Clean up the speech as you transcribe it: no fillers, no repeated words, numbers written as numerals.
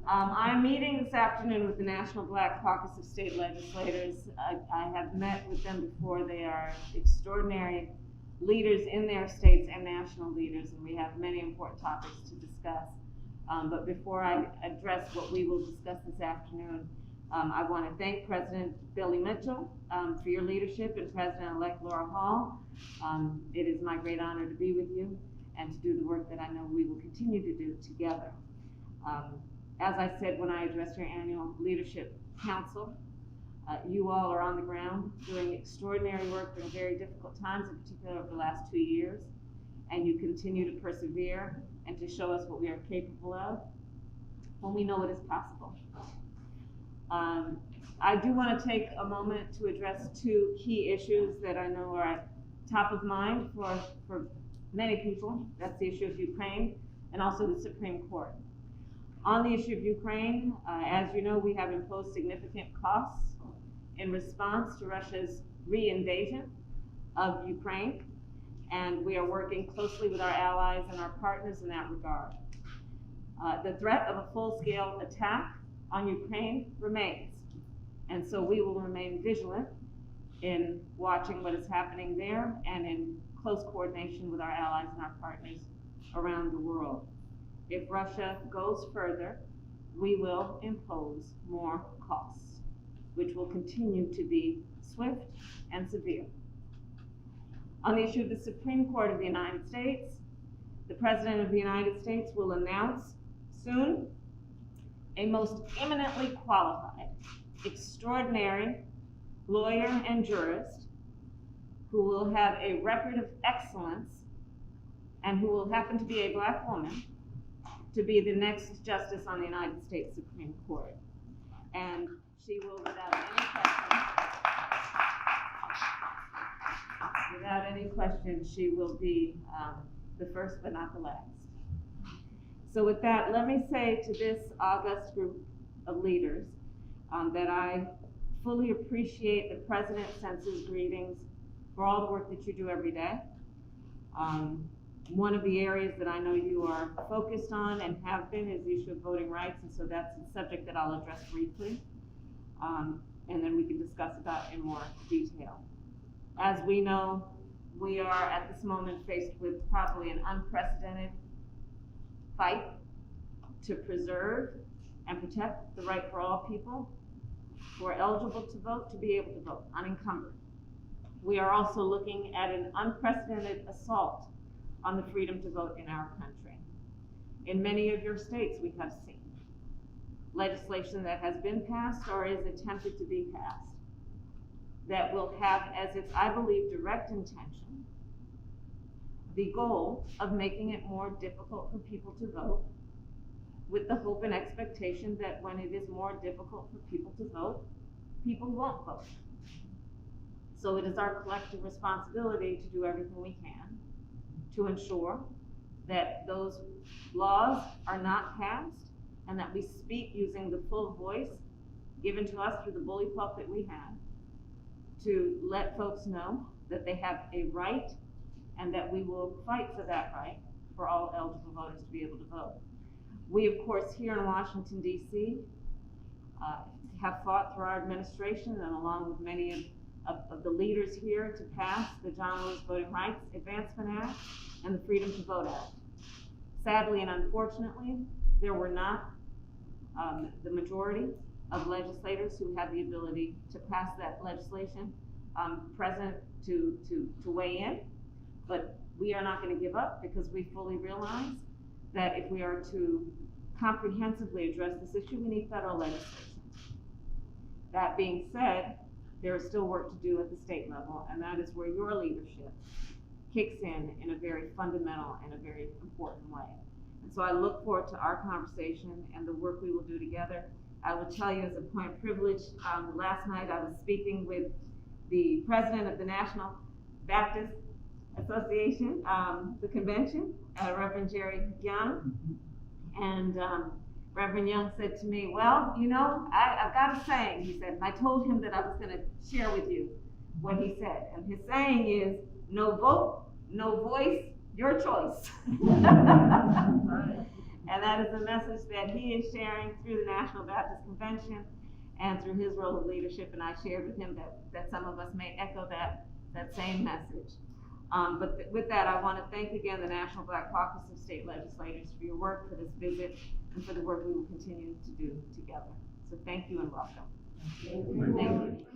I'm meeting this afternoon with the National Black Caucus of State Legislators. I have met with them before. They are extraordinary leaders in their states and national leaders, and we have many important topics to discuss. But before I address what we will discuss this afternoon, I want to thank President Billy Mitchell for your leadership and President-elect Laura Hall. It is my great honor to be with you and to do the work that I know we will continue to do together. As I said when I addressed your annual Leadership Council, you all are on the ground doing extraordinary work during very difficult times, in particular over the last 2 years, and you continue to persevere and to show us what we are capable of when we know it is possible. I do want to take a moment to address two key issues that I know are at top of mind for many people. That's the issue of Ukraine and also the Supreme Court. On the issue of Ukraine, as you know, we have imposed significant costs in response to Russia's re-invasion of Ukraine, and we are working closely with our allies and our partners in that regard. The threat of a full-scale attack on Ukraine remains, and so we will remain vigilant in watching what is happening there and in close coordination with our allies and our partners around the world. If Russia goes further, we will impose more costs, which will continue to be swift and severe. On the issue of the Supreme Court of the United States, the President of the United States will announce soon a most eminently qualified, extraordinary lawyer and jurist who will have a record of excellence and who will happen to be a Black woman to be the next justice on the United States Supreme Court. And she will, without any question, she will be the first but not the last. So with that, let me say to this august group of leaders that I fully appreciate the President sends his greetings for all the work that you do every day. One of the areas that I know you are focused on and have been is the issue of voting rights, and so that's a subject that I'll address briefly, and then we can discuss about in more detail. As we know, we are at this moment faced with probably an unprecedented fight to preserve and protect the right for all people who are eligible to vote to be able to vote unencumbered. We are also looking at an unprecedented assault on the freedom to vote in our country. In many of your states, we have seen legislation that has been passed or is attempted to be passed that will have as its, I believe, direct intention the goal of making it more difficult for people to vote, with the hope and expectation that when it is more difficult for people to vote, people won't vote. So it is our collective responsibility to do everything we can to ensure that those laws are not passed and that we speak using the full voice given to us through the bully pulpit we have to let folks know that they have a right and that we will fight for that right for all eligible voters to be able to vote. We, of course, here in Washington, D.C., have fought through our administration and along with many of the leaders here to pass the John Lewis Voting Rights Advancement Act and the Freedom to Vote Act. Sadly and unfortunately, there were not the majority of legislators who had the ability to pass that legislation present to weigh in, but we are not going to give up because we fully realize that if we are to comprehensively address this issue, we need federal legislation. That being said, there is still work to do at the state level, and that is where your leadership kicks in a very fundamental and a very important way. And so I look forward to our conversation and the work we will do together. I will tell you as a point of privilege, last night I was speaking with the president of the National Baptist Association, the convention, Reverend Jerry Young, and Reverend Young said to me, well, you know, I've got a saying, he said, and I told him that I was going to share with you what he said. And his saying is, no vote, no voice, your choice. And that is a message that he is sharing through the National Baptist Convention and through his role of leadership. And I shared with him that some of us may echo that same message. With that, I want to thank again the National Black Caucus of State Legislators for your work, for this visit, and for the work we will continue to do together. So thank you and welcome. Thank you.